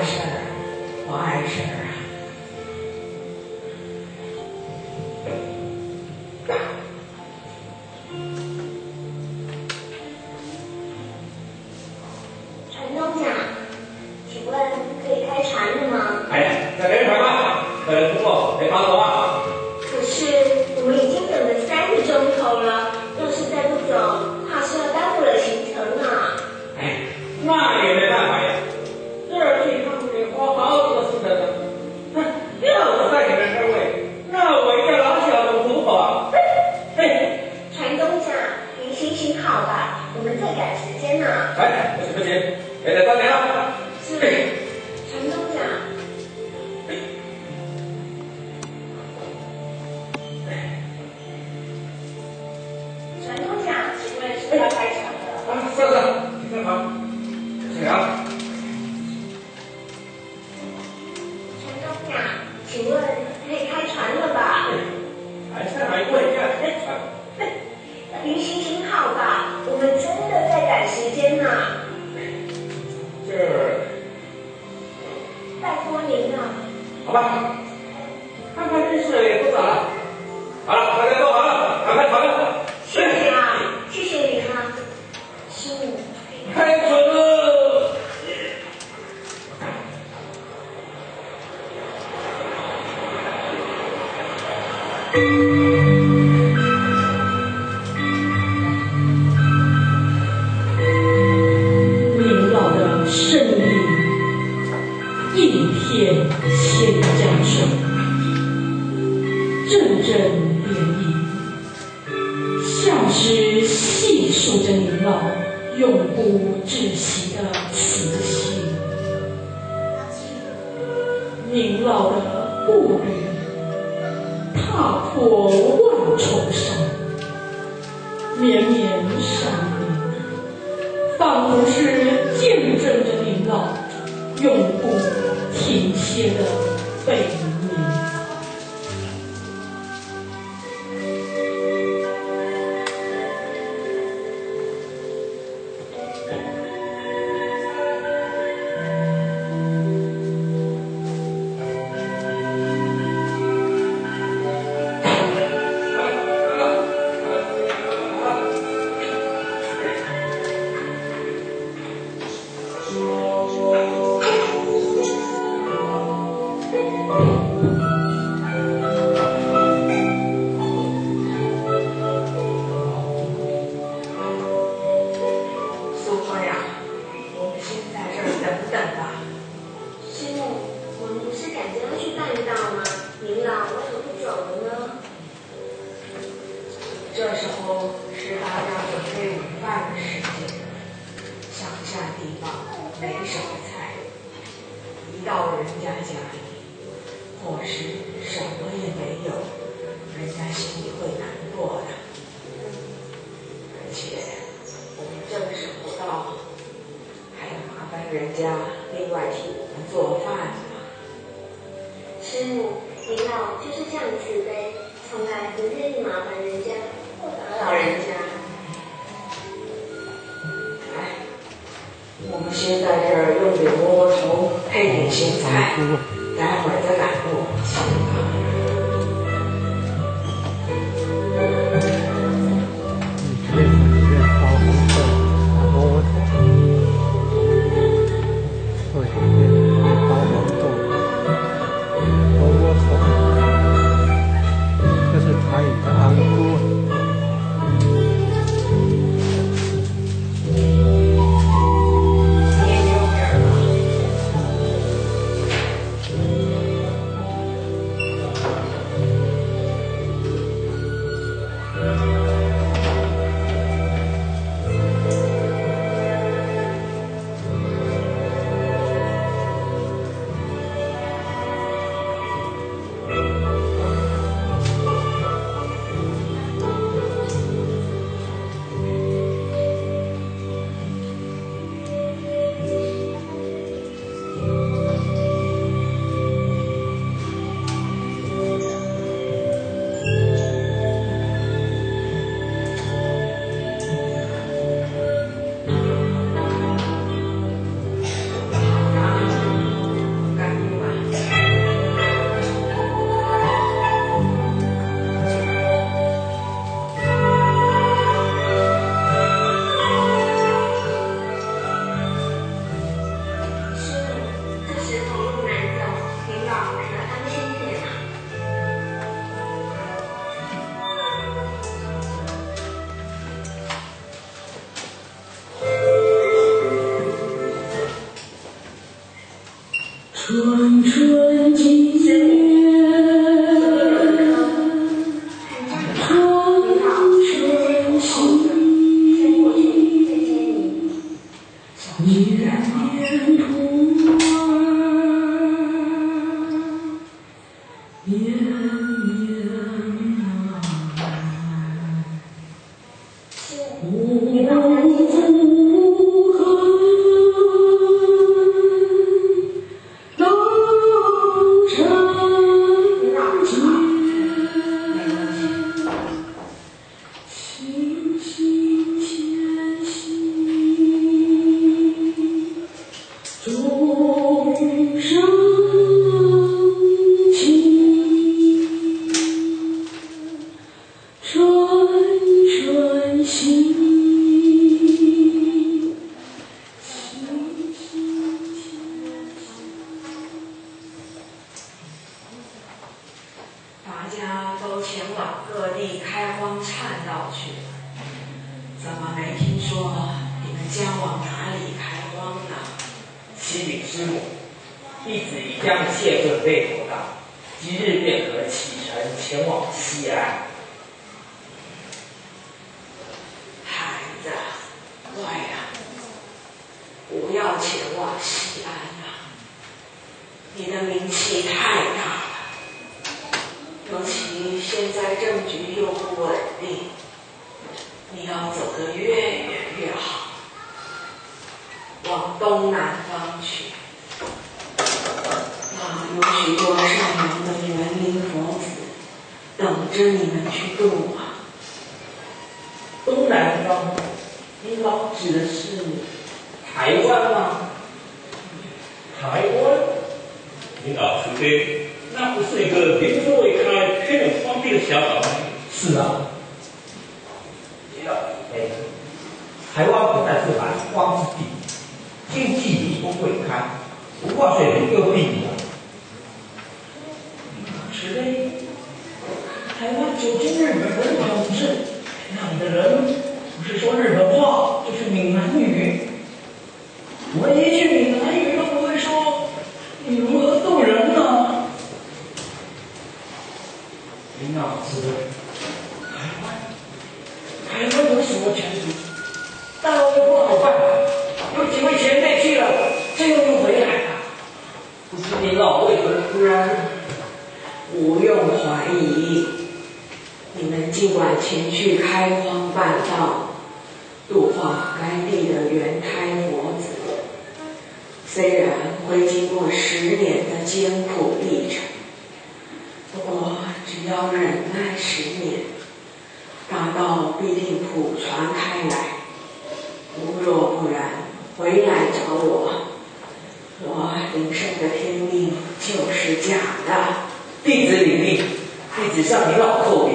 事儿，坏事儿啊！船东家，请问可以开船了吗？哎，在开船吧，客人不够，得帮走啊。可是我们已经等了3个钟头了，要是再不走，怕是要耽误了行程啊。哎，那也没办法呀，这儿去一趟得花好多时辰呢。哼，要是在你们这位，那我一个老小的苦口。嘿，船东家，您行行好吧，我们在赶时间呢。哎，不行，也得3点了。是，船东家。船东家，请问是不是要开船了？啊，是，你看好，这是啊。船东家，请问可以开船了吧？还问一下开船。您行行好吧，我们真的在赶时间呢。拜托您了。好吧，看看日式也不早了。好了，大家都好了，赶快跑了。谢谢啊，谢谢您啊，师母。开船了。明老的声音应天仙江水，阵阵涟漪，像是细数着明老永不止息的慈心。明老的步履踏破万重山，绵绵山林，仿佛是见证着明老永不停歇的悲鸣。这时候是大家准备午饭的时间，乡下地方没什么菜，一到人家家里，或是什么也没有，人家心里会难过的。而且我们正事不到，还要麻烦人家另外替我们做饭呢。师母，您老就是这样子呗，从来不愿意麻烦人家或打扰人家。来，我们先在这儿用点窝窝头配点咸菜，待会儿再赶路。春春几月，春春心，年年图儿，年年大家都前往各地开荒岔道去了，怎么没听说你们将往哪里开荒呢？启禀师母，弟子已将一切准备妥当，即日便可启程前往西安。孩子，乖呀，不要前往西安啊！你的名气太大了。尤其现在政局又不稳定，你要走得越远越好，往东南方去。那有许多善良的园林佛子等着你们去度啊。东南方，您老指的是台湾吗？台湾，领导除非那不是一个名声未开、偏远荒地的小岛吗？是啊，台湾不但是蛮荒之地，经济民风未开，文化水平又低啊。此类台湾久经日本人统治，那里的人不是说日本话，就是闽南语。我连一句闽南语都不会说，你如何度人呢？您老指的台湾有什么前途？大陆又不好办，有几位前辈去了，这又回来了。不知您老为何突然？不用怀疑，你们尽管前去开荒办道，度化该地的原胎佛子，虽然会经过10年的艰苦历程，不过只要忍耐10年，大道必定普传开来。如若不然，回来找我，我领圣的天命就是假的。弟子领命，弟子向您老叩别。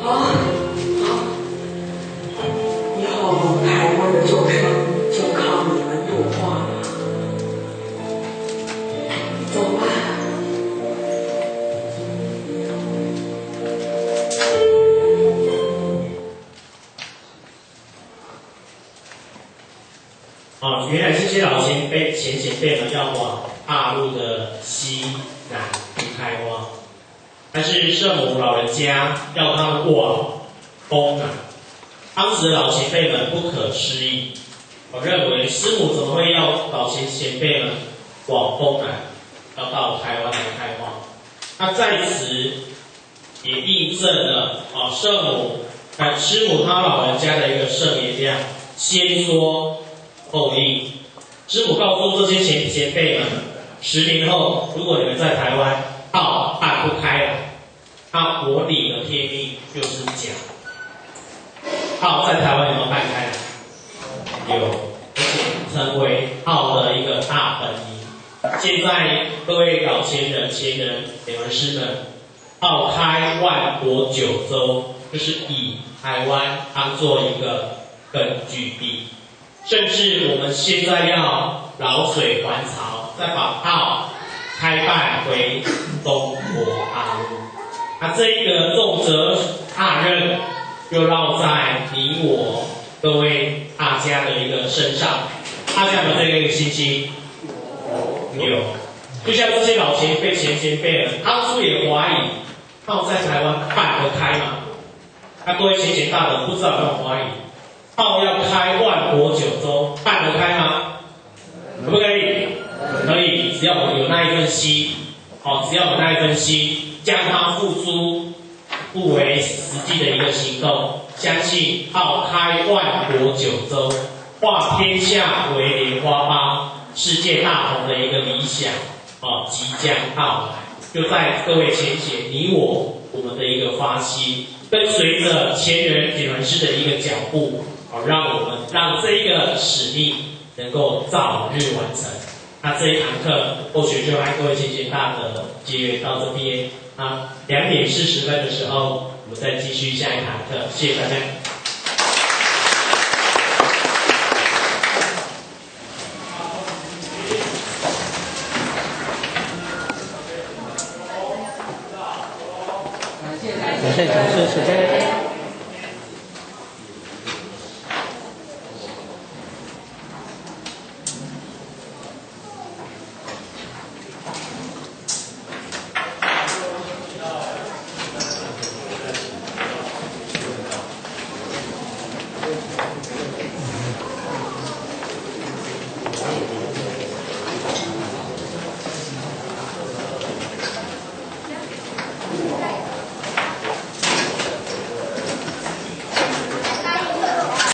好，以后台湾的众生就靠你们度化了。走吧。原来这些老前辈、前辈们要往大陆的西南去开荒，但是圣母老人家要他们往东南。当时的老前辈们不可思议，我认为师母怎么会要老前辈们往东南，要到台湾来开荒？那在此也印证了圣母、师母她老人家的一个圣言量，先说后应。师母告诉这些前辈们，10年后，如果你们在台湾道办不开了，那我领的天命就是假。道在台湾有没有办开了？有，而且成为道的一个大本营。现在各位老前人、前人、美文师们，道开万国9州，就是以台湾当做一个根据地。甚至我们现在要老水还潮，再把道开办回中国大陆。那这一个重责大任，就绕在你我各位大家的一个身上。大家有这个一个心情？有。就像这些老前辈、前辈们，当初也怀疑，炮在台湾办得开吗？那各位前大的不知道有没有怀疑？炮要开万国九州，办得开吗？可不可以？可以，只要我们有那一份心，只要有那一份心，将它付诸不为实际的一个行动，相信炮开万国九州，化天下为莲花邦，世界大同的一个理想即将到来。就在各位浅显你我们的一个发心，跟随着前人铁人师的一个脚步，让这一个使命能够早日完成。那这一堂课或许就和各位浅显大的结缘到这边。2点40分的时候，我们再继续下一堂课。谢谢大家。